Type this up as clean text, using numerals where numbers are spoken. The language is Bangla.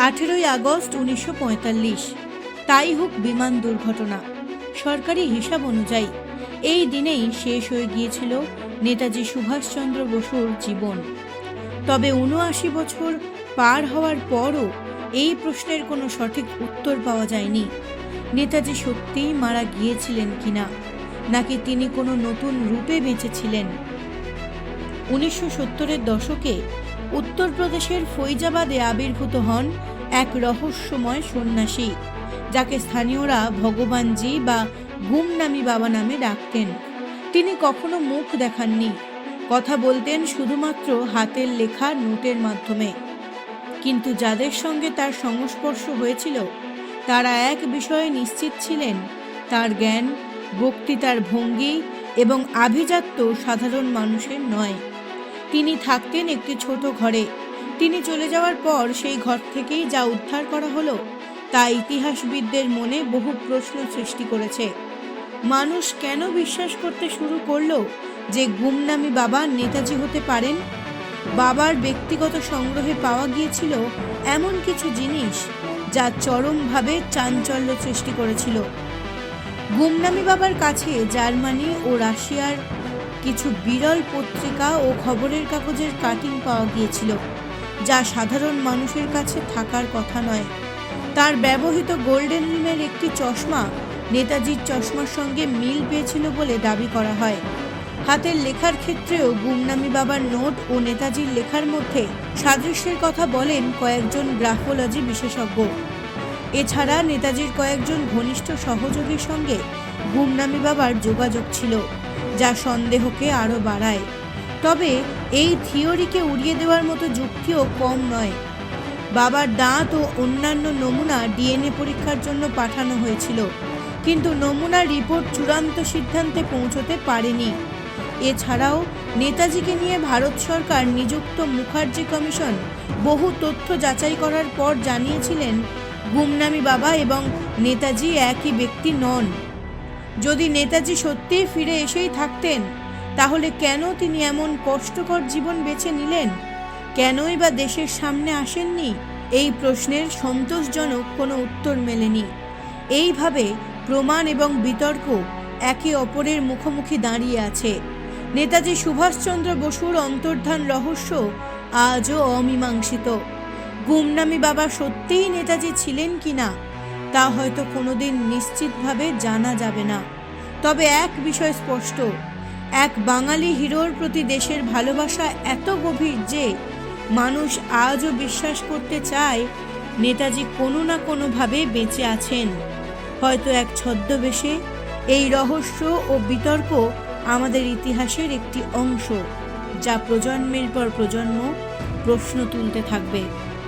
18 আগস্ট 1945 তাইহুক বিমান দুর্ঘটনা। সরকারি হিসাব অনুযায়ী এই দিনেই শেষ হয়ে গিয়েছিল নেতাজি সুভাষচন্দ্র বসুর জীবন। তবে ৭৯ বছর পার হওয়ার পরও এই প্রশ্নের কোনো সঠিক উত্তর পাওয়া যায়নি। নেতাজি সত্যিই মারা গিয়েছিলেন কিনা, নাকি তিনি কোনো নতুন রূপে বেঁচেছিলেন। 1970-এর দশকে উত্তরপ্রদেশের ফৈজাবাদে আবির্ভূত হন এক রহস্যময় সন্ন্যাসী, যাকে স্থানীয়রা ভগবানজি বা গুমনামি বাবা নামে ডাকতেন। তিনি কখনো মুখ দেখাননি, কথা বলতেন শুধুমাত্র হাতের লেখা নোটের মাধ্যমে। কিন্তু যাদের সঙ্গে তার সংস্পর্শ হয়েছিল তারা এক বিষয়ে নিশ্চিত ছিলেন, তার জ্ঞান, বক্তৃতার ভঙ্গি এবং আভিজাত্য সাধারণ মানুষের নয়। তিনি থাকতেন একটি ছোট ঘরে। তিনি চলে যাওয়ার পর সেই ঘর থেকেই যা উদ্ধার করা হলো তা ইতিহাসবিদদের মনে বহু প্রশ্ন সৃষ্টি করেছে। মানুষ কেন বিশ্বাস করতে শুরু করলো যে গুমনামি বাবা নেতাজি হতে পারেন? বাবার ব্যক্তিগত সংগ্রহে পাওয়া গিয়েছিল এমন কিছু জিনিস যা চরমভাবে চাঞ্চল্য সৃষ্টি করেছিল। গুমনামি বাবার কাছে জার্মানি ও রাশিয়ার কিছু বিরল পত্রিকা ও খবরের কাগজের কাটিং পাওয়া গিয়েছিল, যা সাধারণ মানুষের কাছে থাকার কথা নয়। তার ব্যবহৃত গোল্ডেন রিমের একটি চশমা নেতাজির চশমার সঙ্গে মিল পেয়েছিল বলে দাবি করা হয়। হাতের লেখার ক্ষেত্রেও গুমনামি বাবার নোট ও নেতাজির লেখার মধ্যে সাদৃশ্যের কথা বলেন কয়েকজন গ্রাফোলজি বিশেষজ্ঞ। এছাড়া নেতাজির কয়েকজন ঘনিষ্ঠ সহযোগীর সঙ্গে গুমনামি বাবার যোগাযোগ ছিল, যা সন্দেহকে আরও বাড়ায়। তবে এই থিওরিকে উড়িয়ে দেওয়ার মতো যুক্তিও কম নয়। বাবার দাঁত ও অন্যান্য নমুনা ডিএনএ পরীক্ষার জন্য পাঠানো হয়েছিল, কিন্তু নমুনার রিপোর্ট চূড়ান্ত সিদ্ধান্তে পৌঁছতে পারেনি। এছাড়াও নেতাজিকে নিয়ে ভারত সরকার নিযুক্ত মুখার্জি কমিশন বহু তথ্য যাচাই করার পর জানিয়েছিলেন গুমনামি বাবা এবং নেতাজি একই ব্যক্তি নন। যদি নেতাজি সত্যিই ফিরে এসেই থাকতেন, তাহলে কেন তিনি এমন কষ্টকর জীবন বেছে নিলেন? কেনই বা দেশের সামনে আসেননি? এই প্রশ্নের সন্তোষজনক কোনো উত্তর মেলেনি। এইভাবে প্রমাণ এবং বিতর্ক একে অপরের মুখোমুখি দাঁড়িয়ে আছে। নেতাজি সুভাষচন্দ্র বসুর অন্তর্ধান রহস্য আজও অমীমাংসিত। গুমনামি বাবা সত্যিই নেতাজি ছিলেন কিনা তা হয়তো কোনোদিন নিশ্চিতভাবে জানা যাবে না। তবে এক বিষয় স্পষ্ট, এক বাঙালি হিরোর প্রতি দেশের ভালোবাসা এত গভীর যে মানুষ আজও বিশ্বাস করতে চায় নেতাজি কোনো না কোনোভাবে বেঁচে আছেন, হয়তো এক ছদ্মবেশে। এই রহস্য ও বিতর্ক আমাদের ইতিহাসের একটি অংশ, যা প্রজন্মের পর প্রজন্ম প্রশ্ন তুলতে থাকবে।